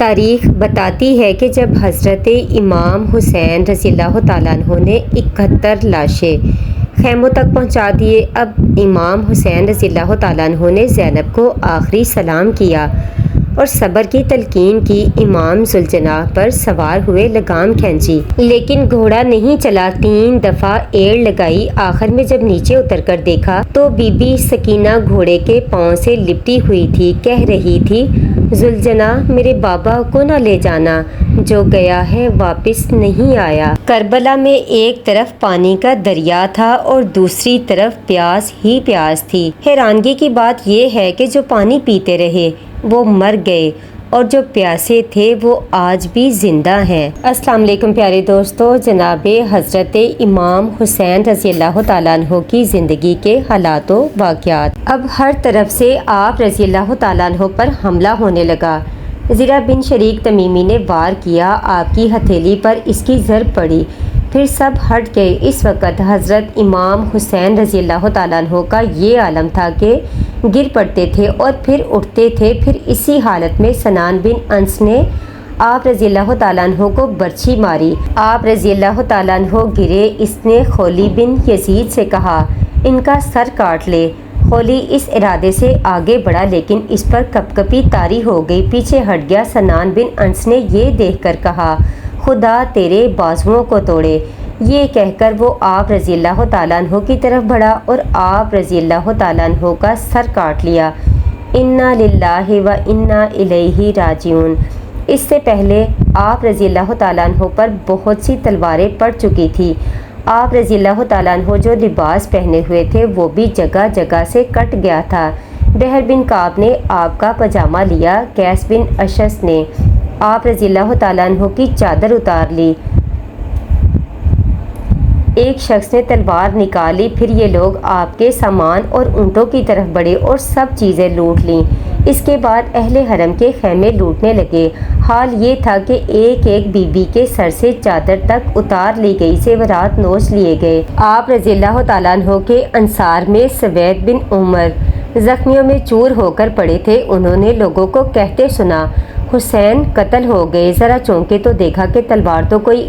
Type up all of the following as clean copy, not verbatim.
تاریخ بتاتی ہے کہ جب حضرت امام حسین رضی اللہ تعالیٰ عنہ نے 71 لاشیں خیموں تک پہنچا دیے، اب امام حسین رضی اللہ تعالیٰ عنہ نے زینب کو آخری سلام کیا اور صبر کی تلقین کی، امام ذوالجناح پر سوار ہوئے، لگام کھینچی لیکن گھوڑا نہیں چلا، 3 دفعہ ایڑ لگائی، آخر میں جب نیچے اتر کر دیکھا تو بی بی سکینہ گھوڑے کے پاؤں سے لپٹی ہوئی تھی، کہہ رہی تھی ذوالجناح میرے بابا کو نہ لے جانا، جو گیا ہے واپس نہیں آیا۔ کربلا میں ایک طرف پانی کا دریا تھا اور دوسری طرف پیاس ہی پیاس تھی۔ حیرانگی کی بات یہ ہے کہ جو پانی پیتے رہے وہ مر گئے اور جو پیاسے تھے وہ آج بھی زندہ ہیں۔ السلام علیکم پیارے دوستو، جناب حضرت امام حسین رضی اللہ تعالیٰ عنہ کی زندگی کے حالات و واقعات۔ اب ہر طرف سے آپ رضی اللہ تعالیٰ عنہ پر حملہ ہونے لگا۔ زرہ بن شریک تمیمی نے وار کیا، آپ کی ہتھیلی پر اس کی ضرب پڑی، پھر سب ہٹ گئے۔ اس وقت حضرت امام حسین رضی اللہ تعالیٰ عنہ کا یہ عالم تھا کہ گر پڑتے تھے اور پھر اٹھتے تھے۔ پھر اسی حالت میں سنان بن انس نے آپ رضی اللہ تعالیٰ عنہ کو برچھی ماری، آپ رضی اللہ تعالیٰ عنہ گرے۔ اس نے خولی بن یزید سے کہا ان کا سر کاٹ لے۔ خولی اس ارادے سے آگے بڑھا لیکن اس پر کپ کپی طاری ہو گئی، پیچھے ہٹ گیا۔ سنان بن انس نے یہ دیکھ کر کہا خدا تیرے بازوؤں کو توڑے۔ یہ کہہ کر وہ آپ رضی اللہ تعالیٰ عنہ کی طرف بڑھا اور آپ رضی اللہ تعالیٰ عنہ کا سر کاٹ لیا۔ انا للہ و انا الیہ راجعون۔ اس سے پہلے آپ رضی اللہ تعالیٰ عنہ پر بہت سی تلواریں پڑ چکی تھی۔ آپ رضی اللہ تعالیٰ عنہ جو لباس پہنے ہوئے تھے وہ بھی جگہ جگہ سے کٹ گیا تھا۔ بہر بن کعب نے آپ کا پاجامہ لیا، قیس بن اشعث نے آپ رضی اللہ تعالیٰ عنہ کی چادر اتار لی، ایک شخص نے تلوار نکالی، پھر یہ لوگ آپ کے سامان اور اونٹوں کی طرف بڑھے اور سب چیزیں لوٹ لیں۔ اس کے بعد اہل حرم کے خیمے لوٹنے لگے۔ حال یہ تھا کہ ایک ایک بی بی کے سر سے چادر تک اتار لی گئی، زیورات نوچ لیے گئے۔ آپ رضی اللہ تعالیٰ عنہ کے انصار میں سوید بن عمر زخمیوں میں چور ہو کر پڑے تھے، انہوں نے لوگوں کو کہتے سنا حسین قتل ہو گئے، ذرا چونکے تو دیکھا کہ تلوار تو کوئی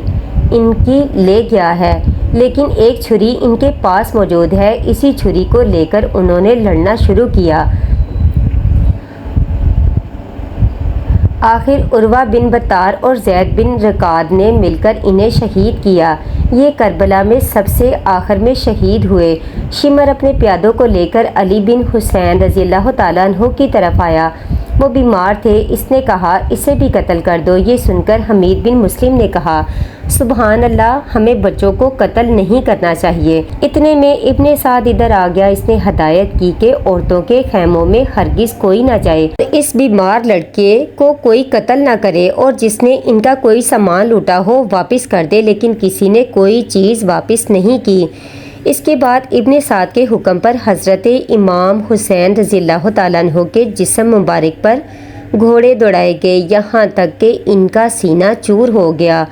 ان کی لے گیا ہے لیکن ایک چھری ان کے پاس موجود ہے، اسی چھری کو لے کر انہوں نے لڑنا شروع کیا۔ آخر عروہ بن بطار اور زید بن رقاد نے مل کر انہیں شہید کیا۔ یہ کربلا میں سب سے آخر میں شہید ہوئے۔ شمر اپنے پیادوں کو لے کر علی بن حسین رضی اللہ تعالیٰ عنہ کی طرف آیا، وہ بیمار تھے، اس نے کہا اسے بھی قتل کر دو۔ یہ سن کر حمید بن مسلم نے کہا سبحان اللہ، ہمیں بچوں کو قتل نہیں کرنا چاہیے۔ اتنے میں ابن سعد ادھر آ گیا، اس نے ہدایت کی کہ عورتوں کے خیموں میں ہرگز کوئی نہ جائے، اس بیمار لڑکے کو کوئی قتل نہ کرے اور جس نے ان کا کوئی سامان لوٹا ہو واپس کر دے، لیکن کسی نے کوئی چیز واپس نہیں کی۔ اس کے بعد ابن سعد کے حکم پر حضرت امام حسین رضی اللہ تعالیٰ عنہ کے جسم مبارک پر گھوڑے دوڑائے گئے، یہاں تک کہ ان کا سینہ چور ہو گیا۔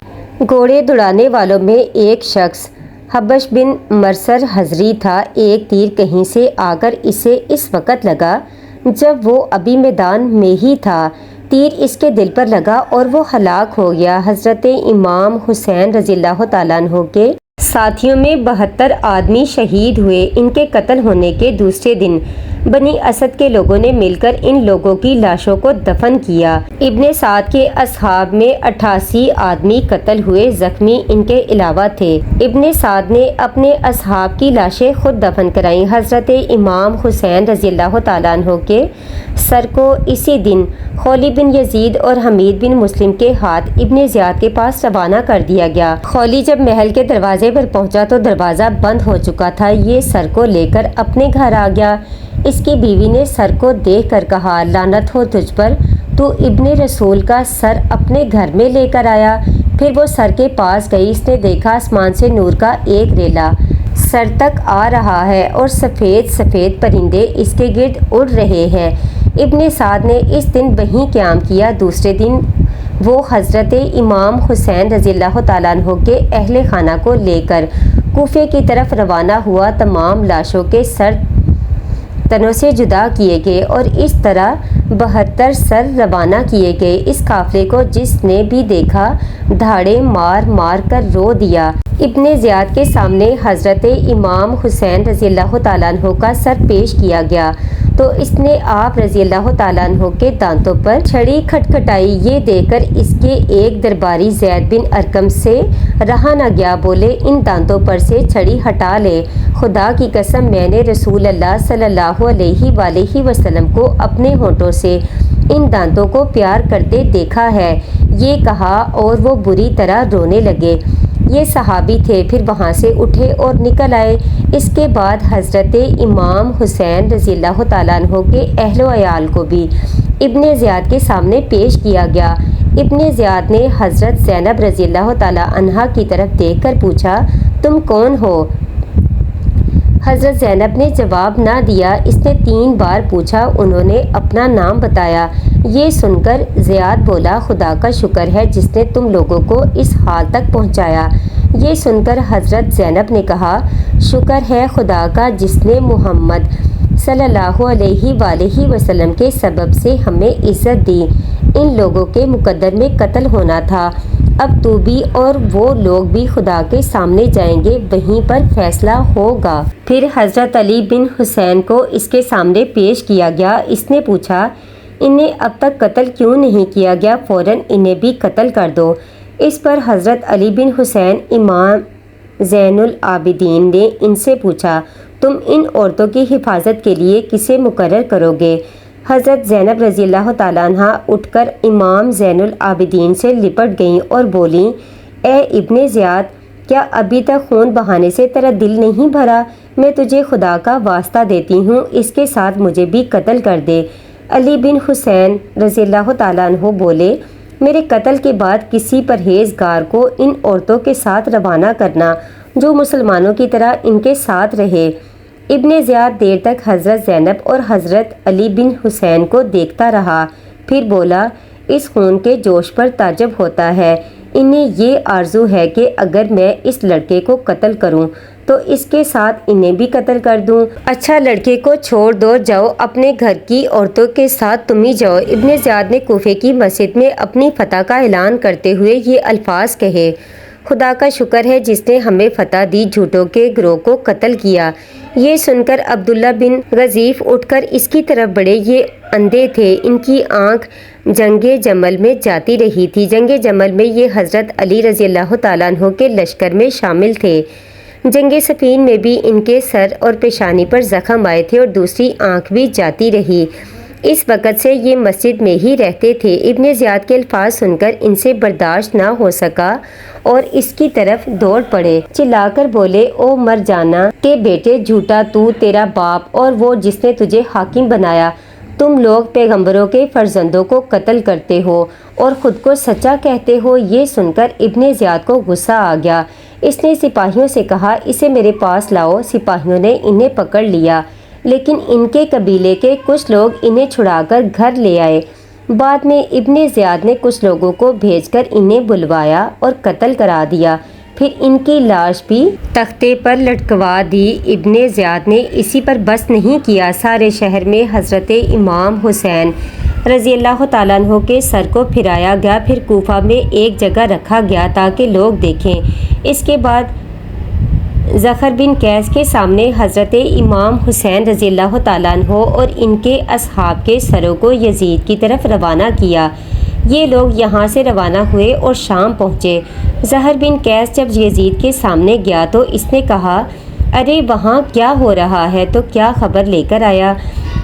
گھوڑے دوڑانے والوں میں ایک شخص حبش بن مرثر حضری تھا، ایک تیر کہیں سے آ کر اسے اس وقت لگا جب وہ ابھی میدان میں ہی تھا، تیر اس کے دل پر لگا اور وہ ہلاک ہو گیا۔ حضرت امام حسین رضی اللہ تعالیٰ عنہ کے ساتھیوں میں 72 آدمی شہید ہوئے۔ ان کے قتل ہونے کے دوسرے دن بنی اسد کے لوگوں نے مل کر ان لوگوں کی لاشوں کو دفن کیا۔ ابن سعد کے اصحاب میں 88 آدمی قتل ہوئے، زخمی ان کے علاوہ تھے۔ ابن سعد نے اپنے اصحاب کی لاشیں خود دفن کرائیں۔ حضرت امام حسین رضی اللہ تعالیٰ عنہ کے سر کو اسی دن خولی بن یزید اور حمید بن مسلم کے ہاتھ ابن زیاد کے پاس روانہ کر دیا گیا۔ خولی جب محل کے دروازے پر پہنچا تو دروازہ بند ہو چکا تھا، یہ سر کو لے کر اپنے گھر آ گیا۔ اس کی بیوی نے سر کو دیکھ کر کہا لعنت ہو تجھ پر، تو ابن رسول کا سر اپنے گھر میں لے کر آیا۔ پھر وہ سر کے پاس گئی، اس نے دیکھا آسمان سے نور کا ایک ریلا سر تک آ رہا ہے اور سفید سفید پرندے اس کے گرد اڑ رہے ہیں۔ ابن سعد نے اس دن وہیں قیام کیا۔ دوسرے دن وہ حضرت امام حسین رضی اللہ تعالیٰ عنہ کے اہل خانہ کو لے کر کوفے کی طرف روانہ ہوا۔ تمام لاشوں کے سر تنوں سے جدا کیے گئے اور اس طرح 72 سر روانہ کیے گئے۔ اس قافلے کو جس نے بھی دیکھا دھاڑے مار مار کر رو دیا۔ ابن زیاد کے سامنے حضرت امام حسین رضی اللہ تعالیٰ عنہ کا سر پیش کیا گیا تو اس نے آپ رضی اللہ تعالیٰ عنہ کے دانتوں پر چھڑی کھٹکھٹائی۔ یہ دیکھ کر اس کے ایک درباری زید بن ارقم سے رہا نہ گیا، بولے ان دانتوں پر سے چھڑی ہٹا لے، خدا کی قسم میں نے رسول اللہ صلی اللہ علیہ وآلہ وسلم کو اپنے ہونٹوں سے ان دانتوں کو پیار کرتے دیکھا ہے، یہ کہا اور وہ بری طرح رونے لگے۔ یہ صحابی تھے، پھر وہاں سے اٹھے اور نکل آئے۔ اس کے بعد حضرت امام حسین رضی اللہ تعالیٰ عنہ کے اہل و عیال کو بھی ابن زیاد کے سامنے پیش کیا گیا۔ ابن زیاد نے حضرت زینب رضی اللہ تعالیٰ عنہا کی طرف دیکھ کر پوچھا، تم کون ہو؟ حضرت زینب نے جواب نہ دیا۔ اس نے 3 بار پوچھا، انہوں نے اپنا نام بتایا۔ یہ سن کر زیاد بولا، خدا کا شکر ہے جس نے تم لوگوں کو اس حال تک پہنچایا۔ یہ سن کر حضرت زینب نے کہا، شکر ہے خدا کا جس نے محمد صلی اللہ علیہ وآلہ وسلم کے سبب سے ہمیں عزت دی، ان لوگوں کے مقدر میں قتل ہونا تھا، اب تو بھی اور وہ لوگ بھی خدا کے سامنے جائیں گے، وہیں پر فیصلہ ہوگا۔ پھر حضرت علی بن حسین کو اس کے سامنے پیش کیا گیا۔ اس نے پوچھا، انہیں اب تک قتل کیوں نہیں کیا گیا؟ فوراً انہیں بھی قتل کر دو۔ اس پر حضرت علی بن حسین امام زین العابدین نے ان سے پوچھا، تم ان عورتوں کی حفاظت کے لیے کسے مقرر کرو گے؟ حضرت زینب رضی اللہ تعالیٰ عنہ اٹھ کر امام زین العابدین سے لپٹ گئیں اور بولیں، اے ابن زیاد، کیا ابھی تک خون بہانے سے تیرا دل نہیں بھرا؟ میں تجھے خدا کا واسطہ دیتی ہوں، اس کے ساتھ مجھے بھی قتل کر دے۔ علی بن حسین رضی اللہ تعالیٰ عنہ بولے، میرے قتل کے بعد کسی پرہیزگار کو ان عورتوں کے ساتھ روانہ کرنا جو مسلمانوں کی طرح ان کے ساتھ رہے۔ ابن زیاد دیر تک حضرت زینب اور حضرت علی بن حسین کو دیکھتا رہا، پھر بولا، اس خون کے جوش پر تعجب ہوتا ہے، انہیں یہ آرزو ہے کہ اگر میں اس لڑکے کو قتل کروں تو اس کے ساتھ انہیں بھی قتل کر دوں۔ اچھا لڑکے کو چھوڑ دو، جاؤ اپنے گھر کی عورتوں کے ساتھ تم ہی جاؤ۔ ابن زیاد نے کوفے کی مسجد میں اپنی فتح کا اعلان کرتے ہوئے یہ الفاظ کہے، خدا کا شکر ہے جس نے ہمیں فتح دی، جھوٹوں کے گروہ کو قتل کیا۔ یہ سن کر عبداللہ بن غزیف اٹھ کر اس کی طرف بڑھے، یہ اندھے تھے، ان کی آنکھ جنگ جمل میں جاتی رہی تھی۔ جنگ جمل میں یہ حضرت علی رضی اللہ تعالیٰ عنہ کے لشکر میں شامل تھے۔ جنگ صفین میں بھی ان کے سر اور پیشانی پر زخم آئے تھے اور دوسری آنکھ بھی جاتی رہی۔ اس وقت سے یہ مسجد میں ہی رہتے تھے۔ ابن زیاد کے الفاظ سن کر ان سے برداشت نہ ہو سکا اور اس کی طرف دوڑ پڑے، چلا کر بولے، او مر جانا کے بیٹے، جھوٹا تو، تیرا باپ اور وہ جس نے تجھے حاکم بنایا، تم لوگ پیغمبروں کے فرزندوں کو قتل کرتے ہو اور خود کو سچا کہتے ہو۔ یہ سن کر ابن زیاد کو غصہ آ گیا۔ اس نے سپاہیوں سے کہا، اسے میرے پاس لاؤ۔ سپاہیوں نے انہیں پکڑ لیا، لیکن ان کے قبیلے کے کچھ لوگ انہیں چھڑا کر گھر لے آئے۔ بعد میں ابن زیاد نے کچھ لوگوں کو بھیج کر انہیں بلوایا اور قتل کرا دیا، پھر ان کی لاش بھی تختے پر لٹکوا دی۔ ابن زیاد نے اسی پر بس نہیں کیا، سارے شہر میں حضرت امام حسین رضی اللہ تعالیٰ عنہ کے سر کو پھرایا گیا، پھر کوفہ میں ایک جگہ رکھا گیا تاکہ لوگ دیکھیں۔ اس کے بعد زخر بن قیس کے سامنے حضرت امام حسین رضی اللہ تعالیٰ عنہ اور ان کے اصحاب کے سروں کو یزید کی طرف روانہ کیا۔ یہ لوگ یہاں سے روانہ ہوئے اور شام پہنچے۔ زہر بن قیس جب یزید کے سامنے گیا تو اس نے کہا، ارے وہاں کیا ہو رہا ہے، تو کیا خبر لے کر آیا؟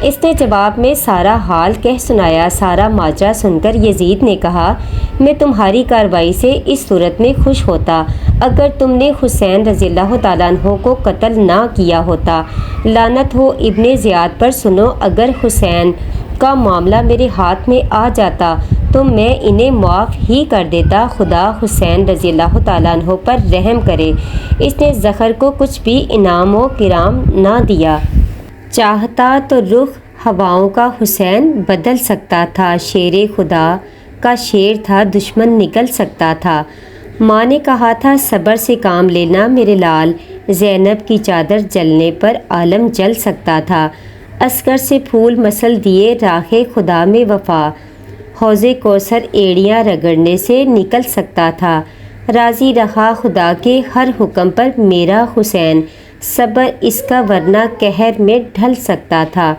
اس نے جواب میں سارا حال کہہ سنایا۔ سارا ماجرا سن کر یزید نے کہا، میں تمہاری کارروائی سے اس صورت میں خوش ہوتا اگر تم نے حسین رضی اللہ تعالیٰ عنہ کو قتل نہ کیا ہوتا۔ لعنت ہو ابن زیاد پر۔ سنو، اگر حسین کا معاملہ میرے ہاتھ میں آ جاتا تو میں انہیں معاف ہی کر دیتا، خدا حسین رضی اللہ تعالیٰ عنہ پر رحم کرے۔ اس نے زخر کو کچھ بھی انعام و کرام نہ دیا۔ چاہتا تو رخ ہواؤں کا حسین بدل سکتا تھا، شیر خدا کا شیر تھا، دشمن نکل سکتا تھا۔ ماں نے کہا تھا، صبر سے کام لینا میرے لال، زینب کی چادر جلنے پر عالم جل سکتا تھا۔ عسکر سے پھول مسل دیے راہ خدا میں وفا، حوض کوثر ایڑیاں رگڑنے سے نکل سکتا تھا۔ راضی رہا خدا کے ہر حکم پر میرا حسین، صبر اس کا ورنہ قہر میں ڈھل سکتا تھا۔